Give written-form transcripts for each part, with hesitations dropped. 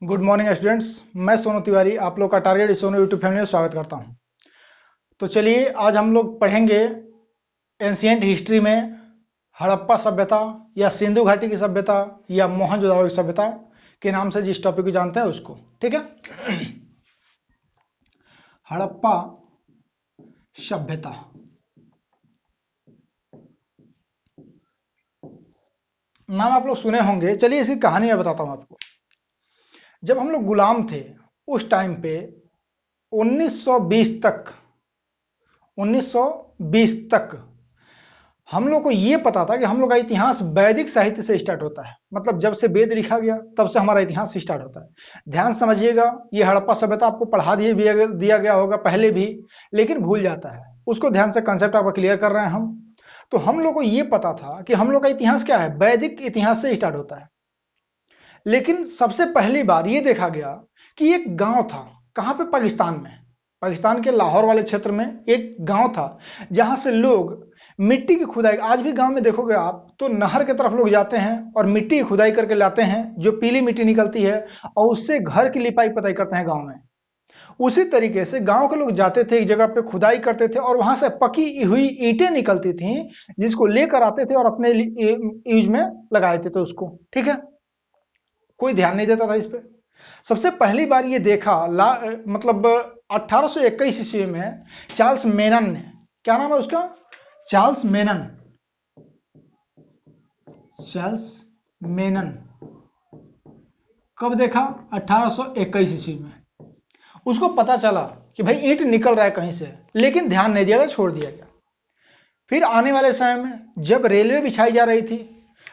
Good morning students. मैं सोनू तिवारी आप लोग का टारगेट सोनू यूट्यूब फैमिली में स्वागत करता हूं। तो चलिए आज हम लोग पढ़ेंगे एंशिएंट हिस्ट्री में हड़प्पा सभ्यता या सिंधु घाटी की सभ्यता या मोहनजोदड़ो की सभ्यता के नाम से जिस टॉपिक को जानते हैं उसको। ठीक है। हड़प्पा सभ्यता नाम आप लोग सुने होंगे। चलिए इसकी कहानी मैं बताता हूं आपको। जब हम लोग गुलाम थे उस टाइम पे 1920 तक हम लोग को ये पता था कि हम लोग का इतिहास वैदिक साहित्य से स्टार्ट होता है। मतलब जब से वेद लिखा गया तब से हमारा इतिहास स्टार्ट होता है। ध्यान समझिएगा, ये हड़प्पा सभ्यता आपको पढ़ा दिया गया होगा पहले भी, लेकिन भूल जाता है उसको। ध्यान से कंसेप्ट आपका क्लियर कर रहे हैं हम। तो हम लोग को ये पता था कि हम लोग का इतिहास क्या है, वैदिक इतिहास से स्टार्ट होता है। लेकिन सबसे पहली बार ये देखा गया कि एक गांव था, कहां पे, पाकिस्तान में। पाकिस्तान के लाहौर वाले क्षेत्र में एक गांव था जहां से लोग मिट्टी की खुदाई, आज भी गांव में देखोगे आप तो नहर की तरफ लोग जाते हैं और मिट्टी की खुदाई करके लाते हैं, जो पीली मिट्टी निकलती है, और उससे घर की लिपाई पुताई करते हैं गांव में। उसी तरीके से गांव के लोग जाते थे, एक जगह पे खुदाई करते थे और वहां से पकी हुई ईंटें निकलती थी, जिसको लेकर आते थे और अपने यूज में लगा देते थे उसको। ठीक है। कोई ध्यान नहीं देता था इस पे। सबसे पहली बार ये देखा मतलब 1821 ईस्वी में चार्ल्स मेनन ने। क्या नाम है उसका? चार्ल्स मेनन। चार्ल्स मेनन कब देखा? 1821 ईस्वी में। उसको पता चला कि भाई ईंट निकल रहा है कहीं से, लेकिन ध्यान नहीं दिया गया, छोड़ दिया गया। फिर आने वाले समय में जब रेलवे बिछाई जा रही थी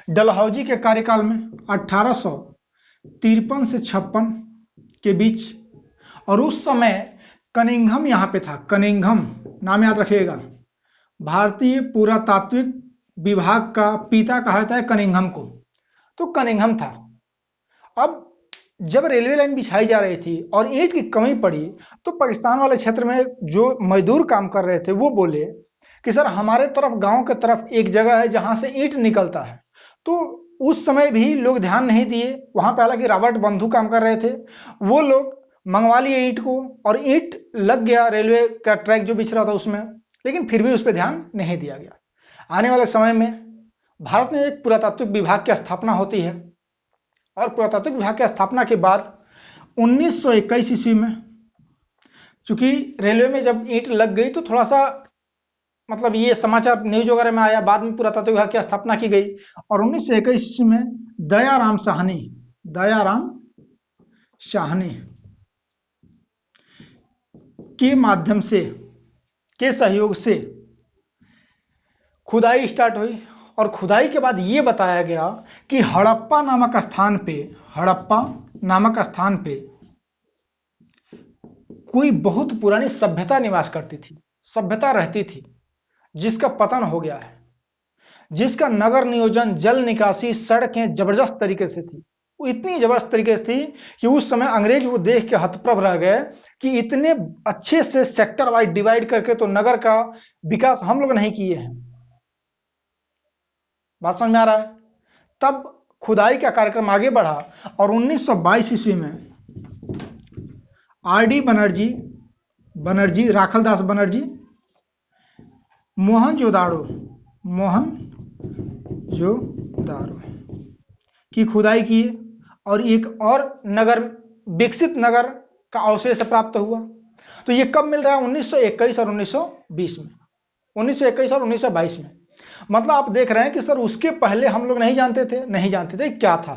डलहौजी के कार्यकाल में 1853 से 56 के बीच, और उस समय कनिंघम यहां पे था। कनिंघम नाम याद रखिएगा। भारतीय पुरातात्विक विभाग का पिता कहा जाता है कनिंघम को। तो कनिंघम था। अब जब रेलवे लाइन बिछाई जा रही थी और ईंट की कमी पड़ी, तो पाकिस्तान वाले क्षेत्र में जो मजदूर काम कर रहे थे वो बोले कि सर हमारे तरफ गांव के तरफ एक जगह है जहां से ईंट निकलता है। तो उस समय भी लोग ध्यान नहीं दिए। वहां पे हालांकि रॉबर्ट बंधु काम कर रहे थे, वो लोग मंगवा लिए ईंट को और ईंट लग गया रेलवे का ट्रैक जो बिछ रहा था उसमें, लेकिन फिर भी उस पर ध्यान नहीं दिया गया। आने वाले समय में भारत में एक पुरातात्विक विभाग की स्थापना होती है, और पुरातात्विक विभाग की स्थापना के बाद 1921 ईस्वी में, चूंकि रेलवे में जब ईंट लग गई तो थोड़ा सा मतलब ये समाचार न्यूज वगैरह में आया, बाद में पुरातात्विक विभाग की स्थापना की गई। और 1921 में दयाराम साहनी के माध्यम से, के सहयोग से खुदाई स्टार्ट हुई। और खुदाई के बाद यह बताया गया कि हड़प्पा नामक स्थान पे कोई बहुत पुरानी सभ्यता निवास करती थी, सभ्यता रहती थी, जिसका पतन हो गया है, जिसका नगर नियोजन, जल निकासी, सड़कें जबरदस्त तरीके से थी। वो इतनी जबरदस्त तरीके से थी कि उस समय अंग्रेज वो देख के हतप्रभ रह गए कि इतने अच्छे से सेक्टर वाइज डिवाइड करके तो नगर का विकास हम लोग नहीं किए हैं। बात समझ में आ रहा है? तब खुदाई का कार्यक्रम आगे बढ़ा और 1922 ईस्वी में आर डी बनर्जी, राखलदास बनर्जी, मोहनजोदाड़ो की खुदाई की, और एक और नगर, विकसित नगर का अवशेष प्राप्त हुआ। तो ये कब मिल रहा है? 1921 और 1920 में, 1921 और 1922 में। मतलब आप देख रहे हैं कि सर उसके पहले हम लोग नहीं जानते थे क्या था।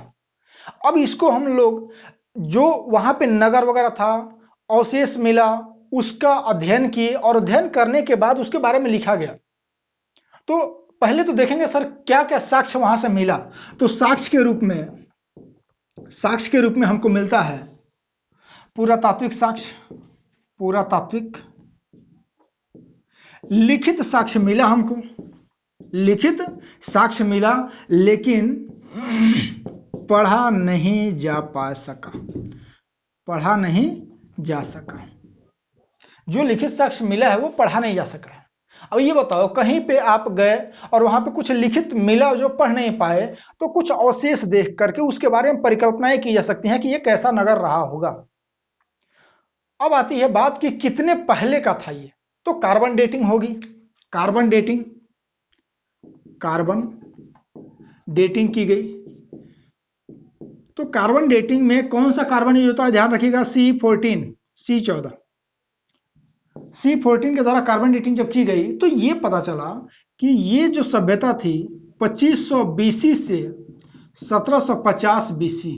अब इसको हम लोग, जो वहां पे नगर वगैरह था, अवशेष मिला, उसका अध्ययन किए, और अध्ययन करने के बाद उसके बारे में लिखा गया। तो पहले तो देखेंगे सर क्या क्या साक्ष्य वहां से मिला। तो साक्ष्य के रूप में हमको मिलता है पुरातात्विक लिखित साक्ष्य मिला हमको, लिखित साक्ष्य मिला, लेकिन पढ़ा नहीं जा सका। जो लिखित साक्ष्य मिला है वो पढ़ा नहीं जा सका है। अब ये बताओ, कहीं पे आप गए और वहां पे कुछ लिखित मिला जो पढ़ नहीं पाए, तो कुछ अवशेष देख करके उसके बारे में परिकल्पनाएं की जा सकती हैं कि ये कैसा नगर रहा होगा। अब आती है बात कि कितने पहले का था ये, तो कार्बन डेटिंग होगी। कार्बन डेटिंग, कार्बन डेटिंग की गई। तो कार्बन डेटिंग में कौन सा कार्बन यूज होता है, ध्यान रखिएगा, C14, C14, C14 के द्वारा कार्बन डेटिंग जब की गई तो ये पता चला कि ये जो सभ्यता थी 2500 BC से 1750 BC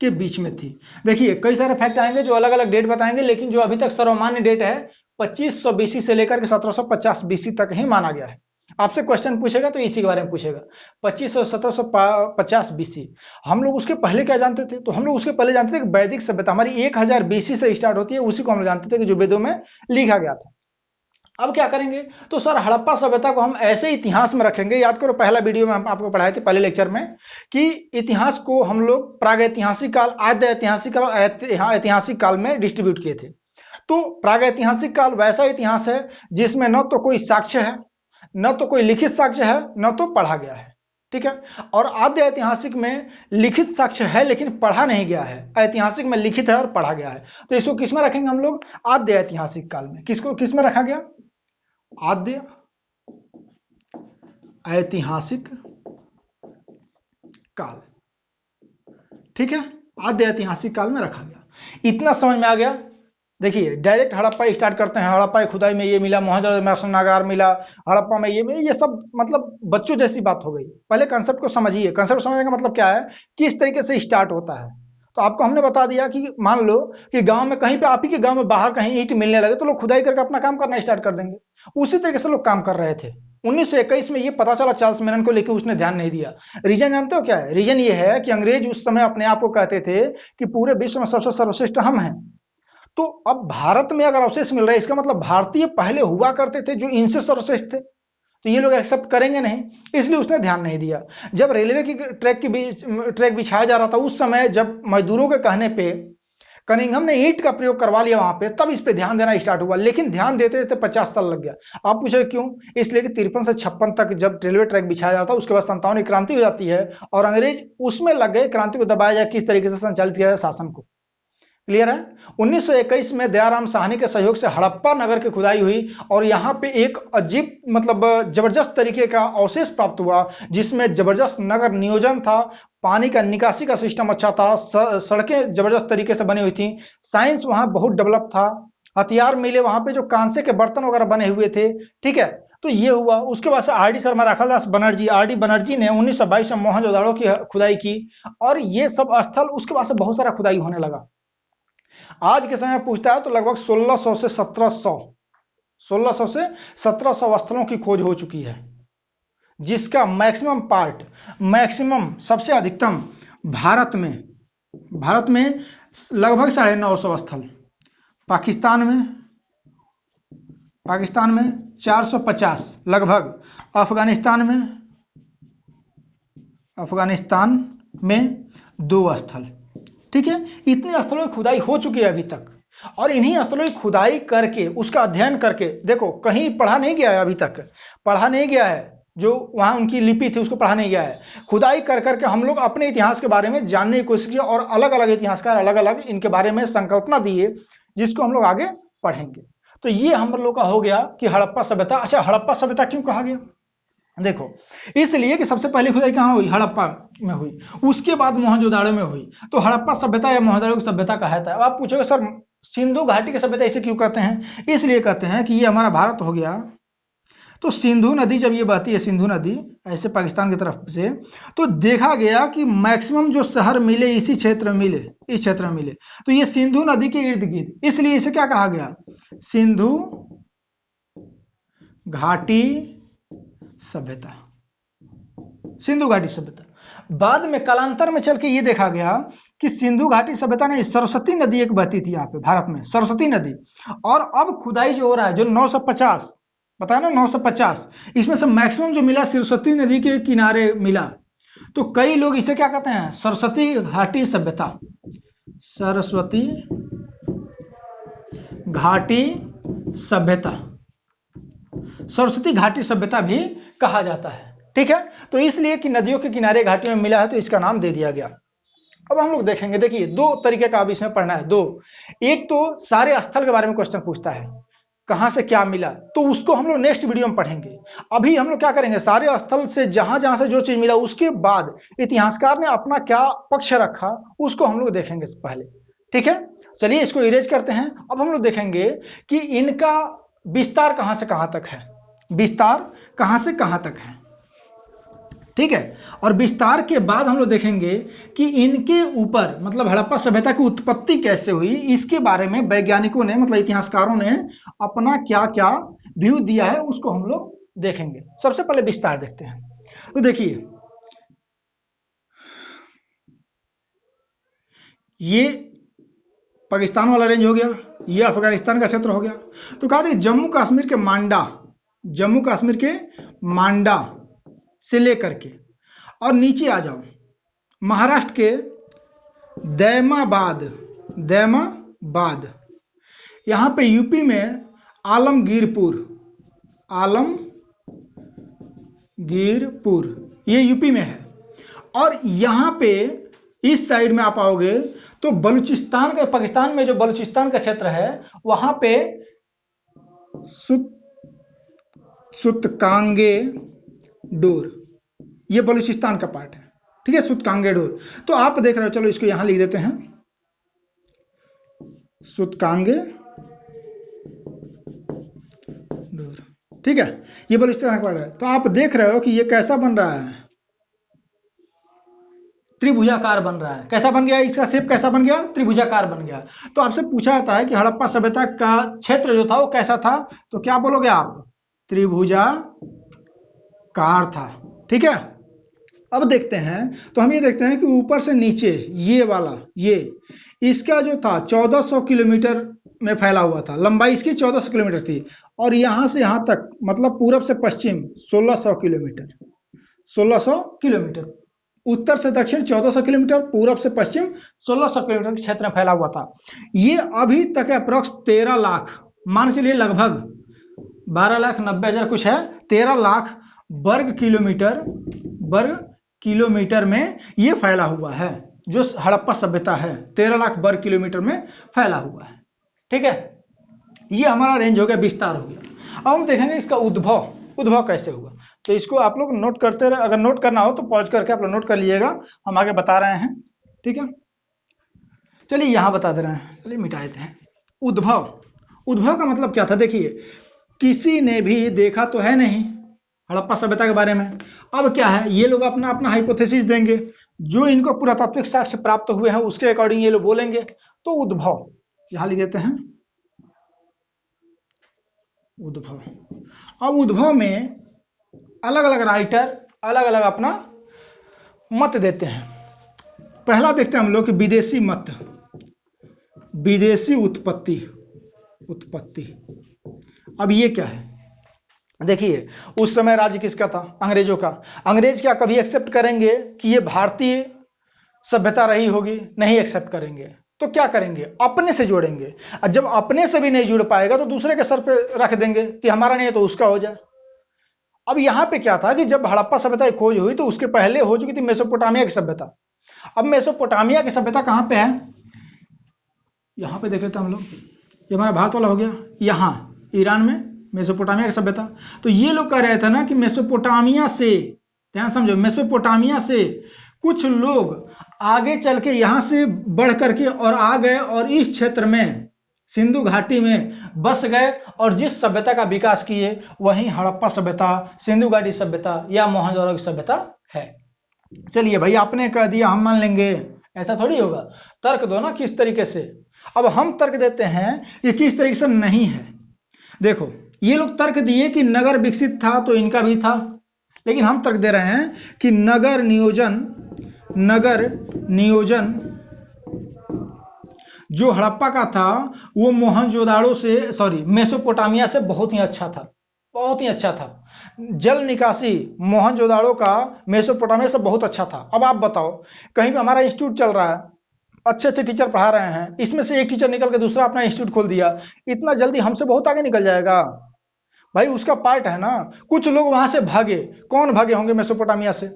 के बीच में थी। देखिए कई सारे फैक्ट आएंगे जो अलग अलग डेट बताएंगे, लेकिन जो अभी तक सर्वमान्य डेट है 2500 BC से लेकर के 1750 BC तक ही माना गया है। आपसे क्वेश्चन पूछेगा तो इसी के बारे में पूछेगा, 2500 1750 BC। हम लोग उसके पहले क्या जानते थे, तो हम लोग उसके पहले जानते थे कि वैदिक सभ्यता हमारी 1000 BC से स्टार्ट होती है, उसी को हम लोग जानते थे कि जो वेदों में लिखा गया था। अब क्या करेंगे, तो सर हड़प्पा सभ्यता को हम ऐसे इतिहास में रखेंगे। याद करो पहला वीडियो में हम आपको पढ़ाए थे पहले लेक्चर में कि इतिहास को हम लोग प्रागैतिहासिक काल, आद्य ऐतिहासिक काल और ऐतिहासिक काल में डिस्ट्रीब्यूट किए थे। तो प्रागैतिहासिक काल वैसा इतिहास है जिसमें न तो कोई साक्ष्य है, न तो कोई लिखित साक्ष्य है, न तो पढ़ा गया है, ठीक है। और आद्य ऐतिहासिक में लिखित साक्ष्य है लेकिन पढ़ा नहीं गया है, ऐतिहासिक में लिखित है और पढ़ा गया है। तो इसको किस में रखेंगे हम लोग, आद्य ऐतिहासिक काल में। किसको किस में रखा गया, आद्य ऐतिहासिक काल, ठीक है, आद्य ऐतिहासिक काल में रखा गया। इतना समझ में आ गया। देखिए डायरेक्ट हड़प्पा स्टार्ट करते हैं, हड़प्पा की खुदाई में ये मिला, मोहनजोदड़ो नागार मिला, हड़प्पा में ये मिला, ये सब मतलब बच्चों जैसी बात हो गई। पहले कंसेप्ट को समझिए। कंसेप्ट समझने का मतलब क्या है, किस तरीके से स्टार्ट होता है। तो आपको हमने बता दिया कि मान लो कि गांव में कहीं पे, आप ही के गांव में बाहर कहीं ईंट मिलने लगे तो लोग खुदाई करके अपना काम करना स्टार्ट कर देंगे। उसी तरीके से लोग काम कर रहे थे। 1921 में ये पता चला चार्ल्स मेनन को, लेकिन उसने ध्यान नहीं दिया। रीजन जानते हो क्या है, रीजन ये है कि अंग्रेज उस समय अपने आप को कहते थे कि पूरे विश्व में सबसे सर्वश्रेष्ठ हम हैं। तो अब भारत में अगर अवशेष मिल रहा है, इसका मतलब भारतीय पहले हुआ करते थे जो इनसे सर्वश्रेष्ठ थे, तो ये लोग एक्सेप्ट करेंगे नहीं, इसलिए उसने ध्यान नहीं दिया। जब रेलवे की ट्रैक बिछाया जा रहा था, उस समय जब मजदूरों के कहने पे कनिंघम ने ईंट का प्रयोग करवा लिया वहां पे, तब इस पे ध्यान देना स्टार्ट हुआ। लेकिन ध्यान देते देते 50 साल लग गया। आप पूछे क्यों, इसलिए कि 53 से 56 तक जब रेलवे ट्रैक बिछाया जाता है, उसके बाद 57 की क्रांति हो जाती है और अंग्रेज उसमें लग गए क्रांति को दबाया जाए, किस तरीके से संचालित किया जाए शासन को। क्लियर है। 1921 में दयाराम साहनी के सहयोग से हड़प्पा नगर की खुदाई हुई और यहाँ पे एक अजीब मतलब जबरदस्त तरीके का अवशेष प्राप्त हुआ, जिसमें जबरदस्त नगर नियोजन था, पानी का निकासी का सिस्टम अच्छा था, सड़कें जबरदस्त तरीके से बनी हुई थी, साइंस वहां बहुत डेवलप था, हथियार मिले वहां पे, जो कांसे के बर्तन वगैरह बने हुए थे, ठीक है। तो ये हुआ। उसके बाद से आर.डी. शर्मा, राखालदास बनर्जी, आर.डी. बनर्जी ने 1922 में मोहनजोदड़ो की खुदाई की और ये सब स्थल, उसके बाद से बहुत सारा खुदाई होने लगा। आज के समय पूछता है तो लगभग 1600 से 1700 स्थलों की खोज हो चुकी है, जिसका मैक्सिमम पार्ट, मैक्सिमम सबसे अधिकतम भारत में लगभग 950 स्थल, पाकिस्तान में 450 लगभग, अफगानिस्तान में 2 स्थल, ठीक है। इतने स्थलों की खुदाई हो चुकी है अभी तक, और इन्हीं स्थलों की खुदाई करके, उसका अध्ययन करके, देखो कहीं पढ़ा नहीं गया है, अभी तक पढ़ा नहीं गया है, जो वहां उनकी लिपि थी उसको पढ़ा नहीं गया है। खुदाई कर करके हम लोग अपने इतिहास के बारे में जानने की कोशिश की और अलग अलग इतिहासकार अलग अलग इनके बारे में संकल्पना दिए, जिसको हम लोग आगे पढ़ेंगे। तो ये हम लोग का हो गया कि हड़प्पा सभ्यता। अच्छा, हड़प्पा सभ्यता क्यों कहा गया, देखो इसलिए कि सबसे पहले खुदाई कहां हुई, हड़प्पा में हुई, उसके बाद मोहनजोदड़ो में हुई। तो हड़प्पा सभ्यता या मोहनजोदड़ो की सभ्यता कहता है। अब आप पूछोगे सर सिंधु घाटी की सभ्यता इसे क्यों कहते हैं, इसलिए कहते हैं कि ये हमारा भारत हो गया। तो सिंधु नदी जब ये बहती है, सिंधु नदी ऐसे पाकिस्तान की तरफ से, तो देखा गया कि मैक्सिमम जो शहर मिले इसी क्षेत्र में मिले, इस क्षेत्र में मिले, तो ये सिंधु नदी के इर्द गिर्द, इसलिए इसे क्या कहा गया, सिंधु घाटी सभ्यता, सिंधु घाटी सभ्यता। बाद में कालांतर में चल के ये देखा गया कि सिंधु घाटी सभ्यता ने, सरस्वती नदी एक बहती थी यहाँ पे भारत में, सरस्वती नदी, और अब खुदाई जो हो रहा है, जो 950 बताया ना, 950, इसमें से मैक्सिमम जो मिला सरस्वती नदी के किनारे मिला। तो कई लोग इसे क्या कहते हैं, सरस्वती घाटी सभ्यता, सरस्वती घाटी सभ्यता, सरस्वती घाटी सभ्यता भी कहा जाता है। ठीक है, तो इसलिए कि नदियों के किनारे घाटियों में मिला है तो इसका नाम दे दिया गया। अब हम लोग देखेंगे, देखिए दो तरीके का अब इसमें पढ़ना है, दो। एक तो सारे स्थल के बारे में क्वेश्चन पूछता है, कहां से क्या मिला, तो उसको हम लोग नेक्स्ट वीडियो में पढ़ेंगे। अभी हम लोग क्या करेंगे, सारे स्थल से जहां जहां से जो चीज मिला उसके बाद इतिहासकार ने अपना क्या पक्ष रखा उसको हम लोग देखेंगे पहले। ठीक है, चलिए इसको इरेज करते हैं। अब हम लोग देखेंगे कि इनका विस्तार कहां से कहां तक है, विस्तार कहां से कहां तक है। ठीक है, और विस्तार के बाद हम लोग देखेंगे कि इनके ऊपर मतलब हड़प्पा सभ्यता की उत्पत्ति कैसे हुई, इसके बारे में वैज्ञानिकों ने मतलब इतिहासकारों ने अपना क्या क्या व्यू दिया है उसको हम लोग देखेंगे। सबसे पहले विस्तार देखते हैं। तो देखिए ये पाकिस्तान वाला रेंज हो गया, ये अफगानिस्तान का क्षेत्र हो गया। तो कहा था जम्मू कश्मीर के मांडा, जम्मू कश्मीर के मांडा से लेकर के और नीचे आ जाओ महाराष्ट्र के दैमाबाद, दैमाबाद, यहां पे यूपी में आलमगीरपुर, आलमगीरपुर ये यूपी में है। और यहां पे इस साइड में आप आओगे तो बलूचिस्तान का, पाकिस्तान में जो बलूचिस्तान का क्षेत्र है वहां पे सुतकांगे डोर, ये बलूचिस्तान का पार्ट है। ठीक है, सुतकांगे डोर। तो आप देख रहे हो, चलो इसको यहां लिख देते हैं, सुतकांगे डोर। ठीक है, ये बलूचिस्तान का पार्ट है। तो आप देख रहे हो कि ये कैसा बन रहा है, त्रिभुजाकार बन रहा है। कैसा बन गया, इसका शेप कैसा बन गया, त्रिभुजाकार बन गया। तो आपसे पूछा जाता है कि हड़प्पा सभ्यता का क्षेत्र जो था वो कैसा था, तो क्या बोलोगे आप, त्रिभुजाकार था। ठीक है, अब देखते हैं, तो हम ये देखते हैं कि ऊपर से नीचे ये वाला, ये इसका जो था 1400 किलोमीटर में फैला हुआ था, लंबाई इसकी 1400 किलोमीटर थी। और यहां से यहां तक मतलब पूरब से पश्चिम 1600 किलोमीटर, 1600 किलोमीटर, उत्तर से दक्षिण 1400 किलोमीटर, पूरब से पश्चिम 1600 किलोमीटर के क्षेत्र में फैला हुआ था। ये अभी तक अप्रोक्स 13 लाख, मान चलिए लगभग 12,90,000 कुछ है, 13 लाख वर्ग किलोमीटर में ये फैला हुआ है। जो हड़प्पा सभ्यता है 13 लाख वर्ग किलोमीटर में फैला हुआ है। ठीक है, ये हमारा रेंज हो गया, विस्तार हो गया। अब हम देखेंगे इसका उद्भव कैसे हुआ। तो इसको आप लोग नोट करते रहे, अगर नोट करना हो तो पॉज करके आप लोग नोट कर लीजिएगा, हम आगे बता रहे हैं। ठीक है, चलिए यहां बता दे रहे हैं, चलिए मिटा देते हैं। उद्भव का मतलब क्या था, देखिए किसी ने भी देखा तो है नहीं हड़प्पा सभ्यता के बारे में। अब क्या है, ये लोग अपना अपना हाइपोथेसिस देंगे, जो इनको पुरातात्विक साक्ष्य प्राप्त हुए हैं उसके अकॉर्डिंग ये लोग बोलेंगे। तो उद्भव यहां लिख देते हैं, उद्भव। अब उद्भव में अलग अलग राइटर अलग अलग अपना मत देते हैं। पहला देखते हैं हम लोग कि विदेशी मत, विदेशी उत्पत्ति। अब ये क्या है, देखिए उस समय राज्य किसका था, अंग्रेजों का। अंग्रेज क्या कभी एक्सेप्ट करेंगे कि ये भारतीय सभ्यता रही होगी, नहीं एक्सेप्ट करेंगे। तो क्या करेंगे, अपने से जोड़ेंगे। और जब अपने से भी नहीं जुड़ पाएगा तो दूसरे के सर पे रख देंगे कि हमारा नहीं है तो उसका हो जाए। अब यहां पे क्या था कि जब हड़प्पा सभ्यता की खोज हुई तो उसके पहले हो चुकी थी मेसोपोटामिया की सभ्यता। अब मेसोपोटामिया की सभ्यता कहां पे है, यहां पे देख लेते हैं हम लोग, ये हमारा भारत वाला हो गया, यहां ईरान में मेसोपोटामिया की सभ्यता। तो ये लोग कह रहे थे ना कि मेसोपोटामिया से, ध्यान समझो, मेसोपोटामिया से कुछ लोग आगे चल के यहां से बढ़ करके और आ गए और इस क्षेत्र में सिंधु घाटी में बस गए और जिस सभ्यता का विकास किए वही हड़प्पा सभ्यता, सिंधु घाटी सभ्यता या मोहनजोदड़ो की सभ्यता है। चलिए भाई आपने कह दिया हम मान लेंगे, ऐसा थोड़ी होगा। तर्क दो ना किस तरीके से। अब हम तर्क देते हैं ये किस तरीके से नहीं है। देखो ये लोग तर्क दिए कि नगर विकसित था तो इनका भी था, लेकिन हम तर्क दे रहे हैं कि नगर नियोजन जो हड़प्पा का था वो मोहनजोदाड़ो से, सॉरी मेसोपोटामिया से बहुत ही अच्छा था, बहुत ही अच्छा था। जल निकासी मोहनजोदाड़ो का मेसोपोटामिया से बहुत अच्छा था। अब आप बताओ, कहीं पे हमारा इंस्टीट्यूट चल रहा है, अच्छे अच्छे टीचर पढ़ा रहे हैं, इसमें से एक टीचर निकल के दूसरा अपना इंस्टीट्यूट खोल दिया, इतना जल्दी हमसे बहुत आगे निकल जाएगा। भाई उसका पार्ट है ना। कुछ लोग वहां से भागे, कौन भागे होंगे मेसोपोटामिया से?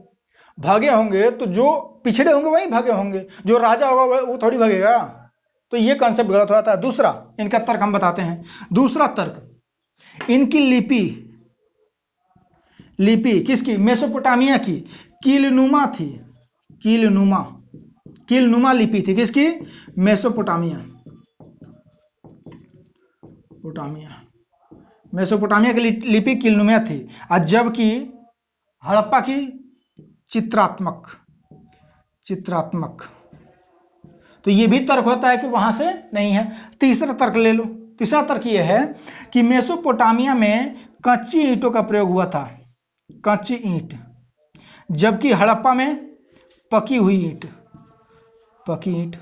भागे होंगे तो जो पिछड़े होंगे वही भागे होंगे, जो राजा होगा वो थोड़ी भागेगा। तो ये कॉन्सेप्ट गलत हो जाता है। दूसरा इनका तर्क हम बताते हैं। दूसरा तर्क, इनकी लिपि, लिपि किसकी? मेसोपोटामिया की कीलनुमा थी। कीलनुमा, कीलनुमा लिपि थी किसकी? मेसोपोटामिया, मेसोपोटामिया की लिपि कीलनुमा थी, और जबकि हड़प्पा की चित्रात्मक, चित्रात्मक। तो ये भी तर्क होता है कि वहां से नहीं है। तीसरा तर्क ले लो। तीसरा तर्क ये है कि मेसोपोटामिया में कच्ची ईंटों का प्रयोग हुआ था, कच्ची ईंट, जबकि हड़प्पा में पकी हुई ईंट, पकी ईंट।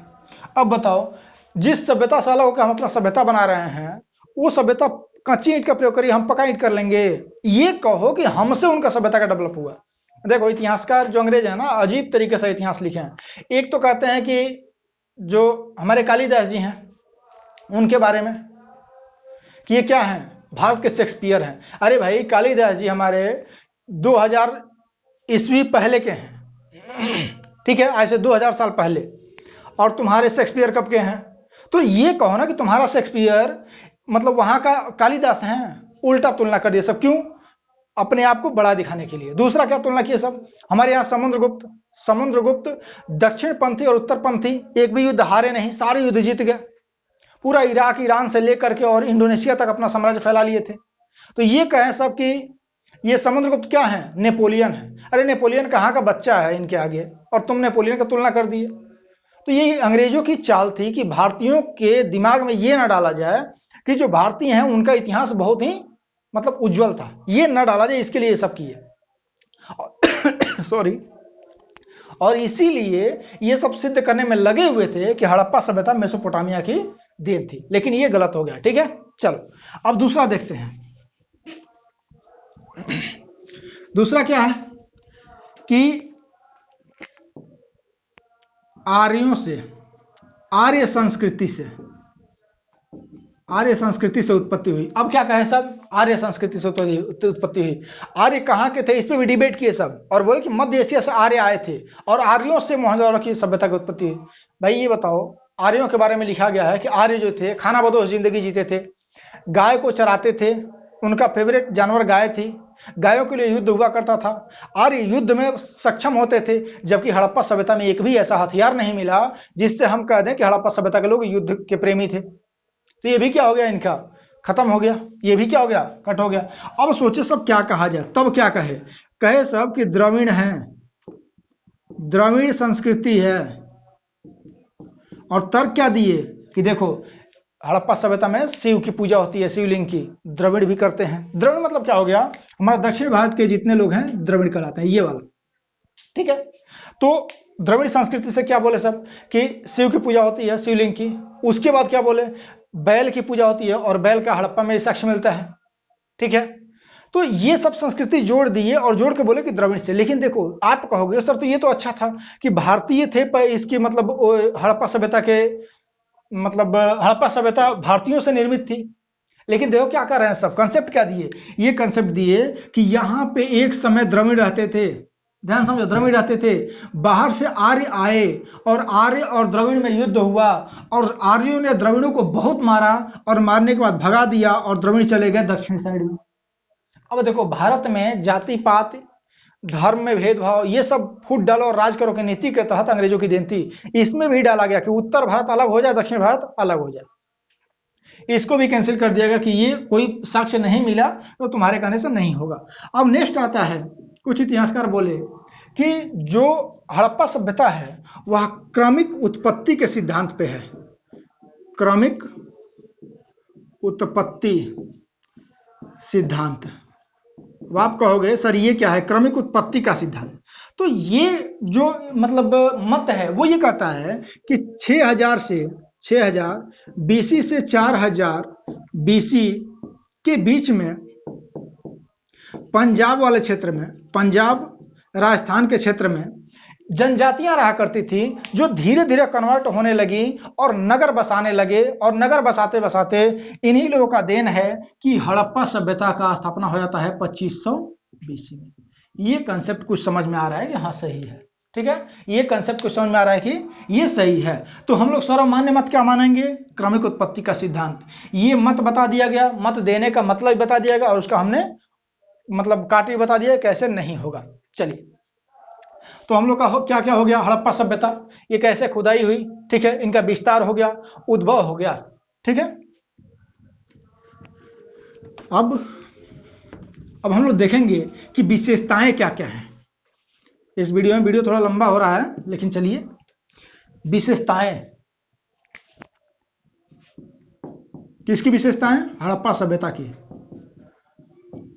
अब बताओ, जिस सभ्यता साला होकर हम अपना सभ्यता बना रहे हैं, वो सभ्यता कच्ची ईंट का प्रयोग करिए, हम पका ईंट कर लेंगे। ये कहो कि हमसे उनका सभ्यता का डेवलप हुआ। देखो इतिहासकार जो अंग्रेज है ना, अजीब तरीके से इतिहास लिखे हैं। एक तो कहते हैं कि जो हमारे कालिदास जी हैं उनके बारे में कि ये क्या है, भारत के शेक्सपियर हैं। अरे भाई कालिदास जी हमारे 2000 ईस्वी पहले के हैं, ठीक है, आज से 2000 साल पहले, और तुम्हारे शेक्सपियर कब के हैं? तो ये कहो ना कि तुम्हारा शेक्सपियर मतलब वहां का कालिदास हैं। उल्टा तुलना कर दिया सब, क्यों? अपने आप को बड़ा दिखाने के लिए। दूसरा क्या तुलना किए सब? हमारे यहाँ समुद्रगुप्त, समुद्रगुप्त दक्षिण पंथी और उत्तर पंथी एक भी युद्ध हारे नहीं, सारे युद्ध जीत गए, पूरा इराक ईरान से लेकर के और इंडोनेशिया तक अपना साम्राज्य फैला लिए थे। तो ये कहें सब कि ये समुद्रगुप्त क्या है? नेपोलियन है। अरे नेपोलियन कहाँ का बच्चा है इनके आगे, और तुम नेपोलियन का तुलना कर दिए। तो ये अंग्रेजों की चाल थी कि भारतीयों के दिमाग में ये ना डाला जाए कि जो भारतीय हैं उनका इतिहास बहुत ही मतलब उज्जवल था, ये न डाला जाए, इसके लिए ये सब किए। सॉरी। और इसीलिए ये सब सिद्ध करने में लगे हुए थे कि हड़प्पा सभ्यता मेसोपोटामिया की देन थी, लेकिन ये गलत हो गया। ठीक है, चलो अब दूसरा देखते हैं। दूसरा क्या है कि आर्यों से, आर्य संस्कृति से, आर्य संस्कृति से उत्पत्ति हुई। अब क्या कहे सब? आर्य संस्कृति से उत्पत्ति हुई। आर्य कहाँ के थे? इस पे भी डिबेट किए सब, और बोले कि मध्य एशिया से आर्य आए थे और आर्यों से मोहनजोदड़ो की सभ्यता की उत्पत्ति हुई। भाई ये बताओ, आर्यों के बारे में लिखा गया है कि आर्य जो थे खाना बदोश जिंदगी जीते थे, गाय को चराते थे, उनका फेवरेट जानवर गाय थी, गायों के लिए युद्ध हुआ करता था, आर्य युद्ध में सक्षम होते थे। जबकि हड़प्पा सभ्यता में एक भी ऐसा हथियार नहीं मिला जिससे हम कह दें कि हड़प्पा सभ्यता के लोग युद्ध के प्रेमी थे। तो ये भी क्या हो गया, इनका खत्म हो गया। ये भी क्या हो गया, कट हो गया। अब सोचे सब क्या कहा जाए, तब क्या कहे? कहे सब कि द्रविड़ है, द्रविड़ संस्कृति है। और तर्क क्या दिए कि देखो हड़प्पा सभ्यता में शिव की पूजा होती है, शिवलिंग की, द्रविड़ भी करते हैं। द्रविड़ मतलब क्या हो गया? हमारा दक्षिण भारत के जितने लोग हैं द्रविड़ कहलाते हैं, ये वाला। ठीक है, तो द्रविड़ संस्कृति से क्या बोले सब कि शिव की पूजा होती है, शिवलिंग की। उसके बाद क्या बोले? बैल की पूजा होती है, और बैल का हड़प्पा में साक्ष्य मिलता है। ठीक है, तो ये सब संस्कृति जोड़ दिए और जोड़ के बोले कि द्रविड़ से। लेकिन देखो आप कहोगे सर तो ये तो अच्छा था कि भारतीय थे, पर इसकी मतलब हड़प्पा सभ्यता के मतलब हड़प्पा सभ्यता भारतीयों से निर्मित थी। लेकिन देखो क्या कर रहे हैं सब, कंसेप्ट क्या दिए? ये कंसेप्ट दिए कि यहां पे एक समय द्रविड़ रहते थे। ध्यान समझो, द्रविड़ रहते थे, बाहर से आर्य आए और आर्य और द्रविड़ में युद्ध हुआ, और आर्यों ने द्रविड़ों को बहुत मारा, और मारने के बाद भगा दिया, और द्रविड़ चले गए दक्षिण साइड में। अब देखो भारत में जाति पात, धर्म में भेदभाव, ये सब फूट डालो और राज करो की नीति के तहत अंग्रेजों की देन थी। इसमें भी डाला गया कि उत्तर भारत अलग हो जाए, दक्षिण भारत अलग हो जाए। इसको भी कैंसिल कर दिया गया कि ये कोई साक्ष्य नहीं मिला तो तुम्हारे कहने से नहीं होगा। अब नेक्स्ट आता है, कुछ इतिहासकार बोले कि जो हड़प्पा सभ्यता है वह क्रमिक उत्पत्ति के सिद्धांत पे है। क्रमिक उत्पत्ति सिद्धांत। अब आप कहोगे सर ये क्या है क्रमिक उत्पत्ति का सिद्धांत? तो ये जो मतलब मत है वो ये कहता है कि 6000 बीसी से 4000 बीसी के बीच में पंजाब वाले क्षेत्र में, पंजाब राजस्थान के क्षेत्र में जनजातियां रहा करती थी जो धीरे धीरे कन्वर्ट होने लगी और नगर बसाने लगे, और नगर बसाते बसाते इन्हीं लोगों का देन है कि हड़प्पा सभ्यता का स्थापना हो जाता है 2500 बीसी में। ये कंसेप्ट कुछ समझ में आ रहा है कि हाँ सही है, ठीक है, ये कंसेप्ट कुछ समझ में आ रहा है कि ये सही है। तो हम लोग सर्वमान्य मत क्या मानेंगे? क्रमिक उत्पत्ति का सिद्धांत। ये मत बता दिया गया, मत देने का मतलब बता दिया गया, और उसका हमने मतलब काटी बता दिया कैसे नहीं होगा। चलिए, तो हम लोग का क्या क्या हो गया? हड़प्पा सभ्यता, ये कैसे खुदाई हुई, ठीक है, इनका विस्तार हो गया, उद्भव हो गया, ठीक है। अब हम लोग देखेंगे कि विशेषताएं क्या क्या हैं इस वीडियो में। वीडियो थोड़ा लंबा हो रहा है, लेकिन चलिए, विशेषताएं, किसकी विशेषताएं? हड़प्पा सभ्यता की।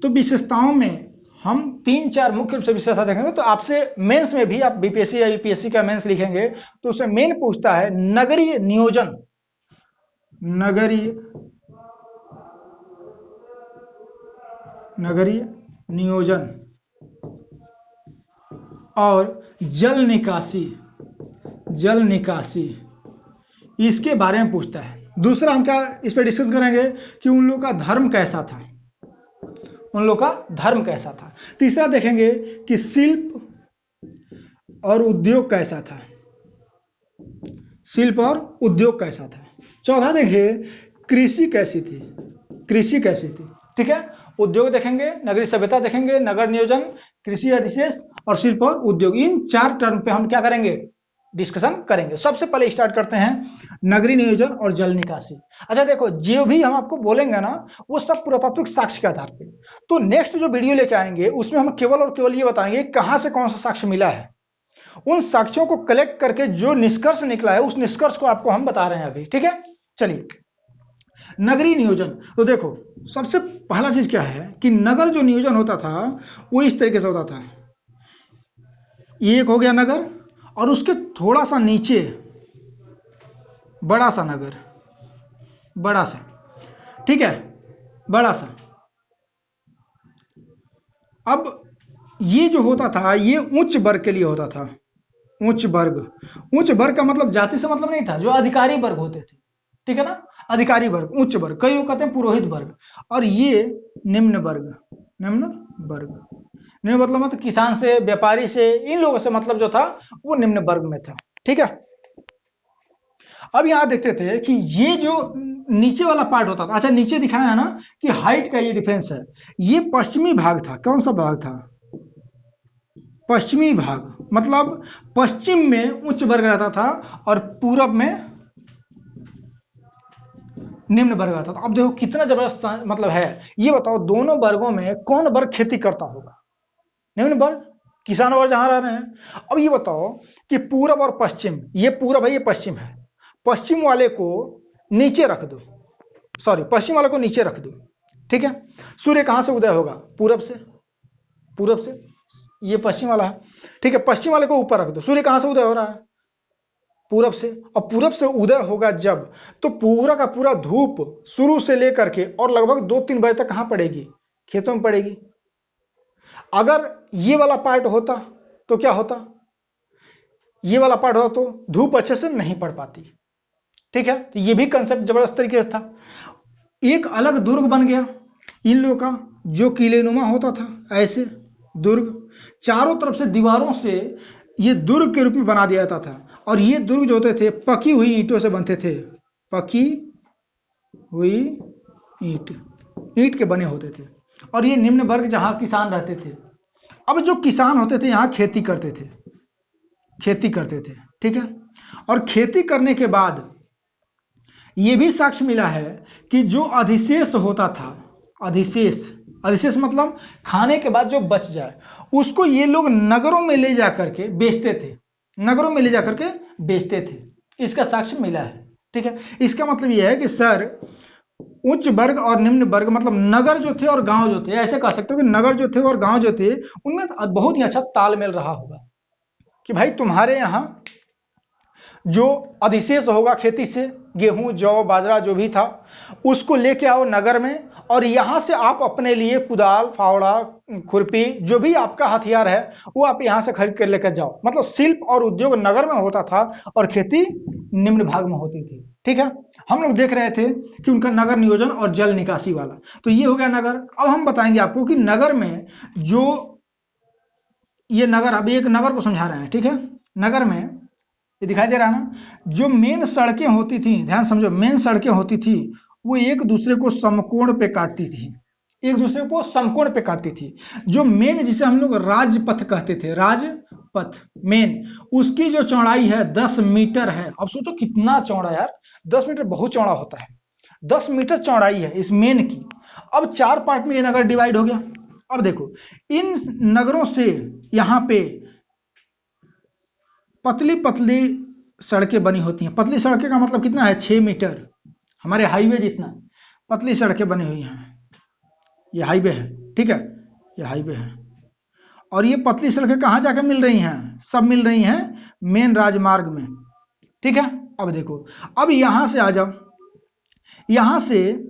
तो विशेषताओं में हम 3-4 मुख्य रूप से विशेषता देखेंगे। तो आपसे मेंस में भी, आप बीपीएससी या यूपीएससी का मेंस लिखेंगे तो उसमें मेन पूछता है नगरीय नियोजन, नगरीय नियोजन और जल निकासी, इसके बारे में पूछता है। दूसरा हम क्या इस पर डिस्कस करेंगे कि उन लोगों का धर्म कैसा था, तीसरा देखेंगे कि शिल्प और उद्योग कैसा था, चौथा देखिए कृषि कैसी थी, ठीक है। उद्योग देखेंगे, नगरीय सभ्यता देखेंगे, नगर नियोजन, कृषि अधिशेष और शिल्प और उद्योग। इन 4 टर्म पे हम क्या करेंगे? डिस्कशन करेंगे। सबसे पहले स्टार्ट करते हैं नगरीय नियोजन और जल निकासी। अच्छा देखो, जो भी हम आपको बोलेंगे ना, वो सब पुरातात्विक साक्ष्य के आधार पे। तो नेक्स्ट जो वीडियो लेके आएंगे उसमें हम केवल और केवल ये बताएंगे कहां से कौन सा साक्ष्य मिला है। उन साक्ष्यों को कलेक्ट करके जो निष्कर्ष निकला है, उस निष्कर्ष को आपको हम बता रहे हैं अभी, ठीक है। चलिए, नगरीय नियोजन। तो देखो, सबसे पहला चीज क्या है कि नगर जो नियोजन होता था वो इस तरीके से होता था। एक हो गया नगर, और उसके थोड़ा सा नीचे बड़ा सा नगर, ठीक है, बड़ा सा। अब ये जो होता था, ये उच्च वर्ग के लिए होता था। उच्च वर्ग का मतलब जाति से मतलब नहीं था, जो अधिकारी वर्ग होते थे, ठीक है ना, अधिकारी वर्ग, उच्च वर्ग, कई लोग कहते हैं पुरोहित वर्ग। और ये निम्न वर्ग मतलब किसान से, व्यापारी से, इन लोगों से मतलब जो था वो निम्न वर्ग में था, ठीक है। अब यहां देखते थे कि ये जो नीचे वाला पार्ट होता था, अच्छा नीचे दिखाया है ना कि हाइट का ये डिफरेंस है। ये पश्चिमी भाग था। कौन सा भाग था? पश्चिमी भाग, मतलब पश्चिम में उच्च वर्ग रहता था और पूरब में निम्न वर्ग आता था। अब देखो कितना जबरदस्त मतलब है। ये बताओ, दोनों वर्गों में कौन वर्ग खेती करता होगा? निम्न वर्ग, किसान वर्ग जहां रह रहे हैं। अब ये बताओ कि पूरब और पश्चिम, ये पूरब है, ये पश्चिम है, पश्चिम वाले को नीचे रख दो, ठीक है। सूर्य कहां से उदय होगा? पूरब से, ये पश्चिम वाला है, ठीक है। पश्चिम वाले को ऊपर रख दो, सूर्य कहां से उदय हो रहा है? पूरब से। और पूरब से उदय होगा जब, तो पूरा का पूरा धूप शुरू से लेकर के और लगभग 2-3 बजे तक कहां पड़ेगी? खेतों में पड़ेगी। अगर ये वाला पार्ट होता तो क्या होता? ये वाला पार्ट होता तो धूप अच्छे से नहीं पड़ पाती, ठीक है। तो ये भी कंसेप्ट जबरदस्त तरीके से था। एक अलग दुर्ग बन गया इन लोगों का, जो किलेनुमा होता था, ऐसे दुर्ग चारों तरफ से दीवारों से ये दुर्ग के रूप में बना दिया जाता था। और ये दुर्ग जो होते थे पकी हुई ईंटों से बनते थे, पकी हुई ईंट के बने होते थे। और ये निम्न वर्ग जहां किसान रहते थे। अब जो किसान होते थे यहां खेती करते थे, ठीक है। और खेती करने के बाद ये भी साक्ष्य मिला है कि जो अधिशेष होता था, अधिशेष मतलब खाने के बाद जो बच जाए, उसको ये लोग नगरों में ले जाकर के बेचते थे, इसका साक्ष्य मिला है, ठीक है। इसका मतलब यह है कि सर, उच्च वर्ग और निम्न वर्ग मतलब नगर जो थे और गांव जो थे, ऐसे कह सकते हो कि नगर जो थे और गांव जो थे उनमें बहुत ही अच्छा तालमेल रहा होगा कि भाई तुम्हारे यहां जो अधिशेष होगा खेती से, गेहूं, जौ, बाजरा जो भी था उसको लेके आओ नगर में, और यहां से आप अपने लिए कुदाल, फावड़ा, खुरपी, जो भी आपका हथियार है वो आप यहां से खरीद कर लेकर जाओ। मतलब शिल्प और उद्योग नगर में होता था और खेती निम्न भाग में होती थी। ठीक है, हम लोग देख रहे थे कि उनका नगर नियोजन और जल निकासी वाला, तो ये हो गया नगर। अब हम बताएंगे आपको कि नगर में जो ये नगर, अभी एक नगर को समझा रहे हैं। ठीक है, नगर में ये दिखाई दे रहा है ना, जो मेन सड़कें होती थी, ध्यान समझो, मेन सड़कें होती थी वो एक दूसरे को समकोण पे काटती थी, एक दूसरे को समकोण पे काटती थी। जो मेन, जिसे हम लोग राजपथ कहते थे, राजपथ मेन, उसकी जो चौड़ाई है 10 मीटर है। अब सोचो कितना चौड़ा यार, 10 मीटर बहुत चौड़ा होता है। 10 मीटर चौड़ाई है इस मेन की। अब 4 पार्ट में ये नगर डिवाइड हो गया। अब देखो, इन नगरों से यहां पे पतली पतली सड़कें बनी होती हैं। पतली सड़कें का मतलब कितना है, 6 मीटर, हमारे हाईवे जितना पतली सड़कें बनी हुई हैं। ये हाईवे है, ठीक है, ये हाईवे है। और ये पतली सड़कें कहाँ जाकर मिल रही हैं, सब मिल रही हैं मेन राजमार्ग में। ठीक है, अब देखो, अब यहां से आ जाओ, यहां से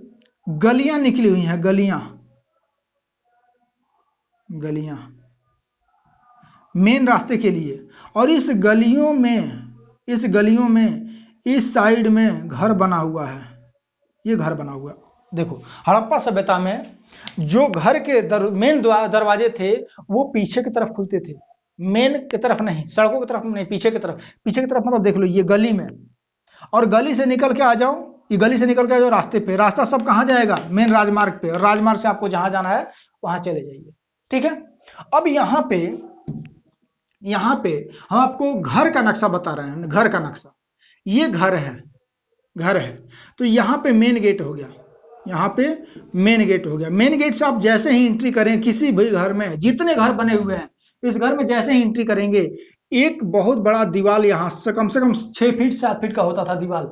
गलियां निकली हुई हैं, गलियां, गलियां मेन रास्ते के लिए। और इस गलियों में इस साइड में घर बना हुआ है, ये घर बना हुआ। देखो, हड़प्पा सभ्यता में जो घर के मेन दरवाजे थे वो पीछे की तरफ खुलते थे, मेन की तरफ नहीं, सड़कों की तरफ नहीं, पीछे की तरफ। पीछे की तरफ मतलब देख लो, ये गली में, और गली से निकल के आ जाओ, ये गली से निकल के आ जाओ रास्ते पे। रास्ता सब कहाँ जाएगा, मेन राजमार्ग पे, और राजमार्ग से आपको जहां जाना है वहां चले जाइए। ठीक है, अब यहाँ पे हम आपको घर का नक्शा बता रहे हैं, घर का नक्शा। ये घर है, तो यहाँ पे मेन गेट हो गया, यहाँ पे मेन गेट हो गया। मेन गेट से आप जैसे ही एंट्री करें किसी भी घर में, जितने घर बने हुए हैं इस घर में जैसे ही एंट्री करेंगे, एक बहुत बड़ा दीवार यहाँ से कम 6 फीट 7 फीट का होता था दीवार।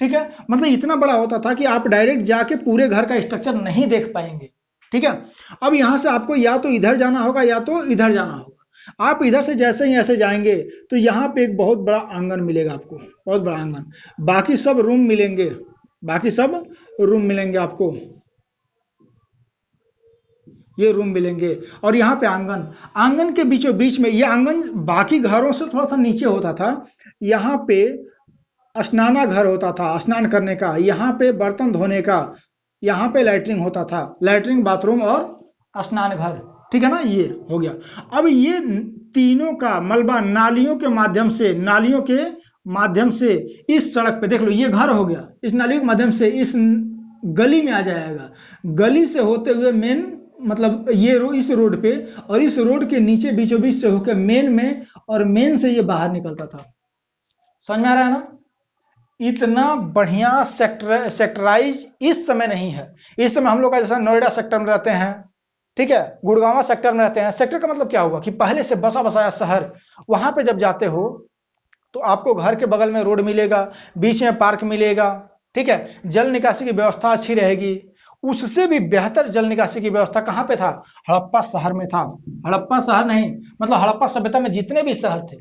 ठीक है, मतलब इतना बड़ा होता था कि आप डायरेक्ट जाके पूरे घर का स्ट्रक्चर नहीं देख पाएंगे। ठीक है, अब यहाँ से आपको या तो इधर जाना होगा या तो इधर जाना होगा। आप इधर से जैसे ही ऐसे जाएंगे तो यहाँ पे एक बहुत बड़ा आंगन मिलेगा आपको, बहुत बड़ा आंगन। बाकी सब रूम मिलेंगे, बाकी सब रूम मिलेंगे आपको, ये रूम मिलेंगे। और यहाँ पे आंगन के बीचों बीच में, ये आंगन बाकी घरों से थोड़ा सा नीचे होता था। यहाँ पे स्नाना घर होता था, स्नान करने का, यहाँ पे बर्तन धोने का, यहाँ पे लैट्रिन होता था, लैट्रिन, बाथरूम और स्नान घर। ठीक है ना, ये हो गया। अब ये तीनों का मलबा नालियों के माध्यम से इस सड़क पे, देख लो ये घर हो गया, इस नालियों के माध्यम से इस गली में आ जाएगा। गली से होते हुए मेन, मतलब ये इस रोड पे, और इस रोड के नीचे बीचों बीच से होकर मेन में, और मेन से ये बाहर निकलता था। समझ में आ रहा है ना? इतना बढ़िया सेक्टराइज इस समय नहीं है। इस समय हम लोग का जैसा नोएडा सेक्टर में रहते हैं, ठीक है, गुड़गांव सेक्टर में रहते हैं। सेक्टर का मतलब क्या हुआ कि पहले से बसा बसाया शहर, वहां पे जब जाते हो तो आपको घर के बगल में रोड मिलेगा, बीच में पार्क मिलेगा, ठीक है, जल निकासी की व्यवस्था अच्छी रहेगी। उससे भी बेहतर जल निकासी की व्यवस्था कहां पे था, हड़प्पा शहर में था। हड़प्पा शहर नहीं, मतलब हड़प्पा सभ्यता में जितने भी शहर थे,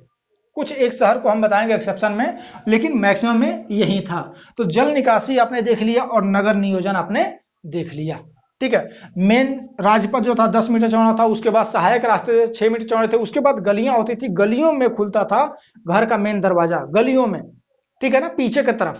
कुछ एक शहर को हम बताएंगे एक्सेप्शन में, लेकिन मैक्सिमम में यही था। तो जल निकासी आपने देख लिया और नगर नियोजन आपने देख लिया। ठीक है, मेन राजपथ जो था 10 मीटर चौड़ा था, उसके बाद सहायक रास्ते 6 मीटर चौड़े थे, उसके बाद गलियां होती थी, गलियों में खुलता था घर का मेन दरवाजा, गलियों में, ठीक है ना, पीछे की तरफ।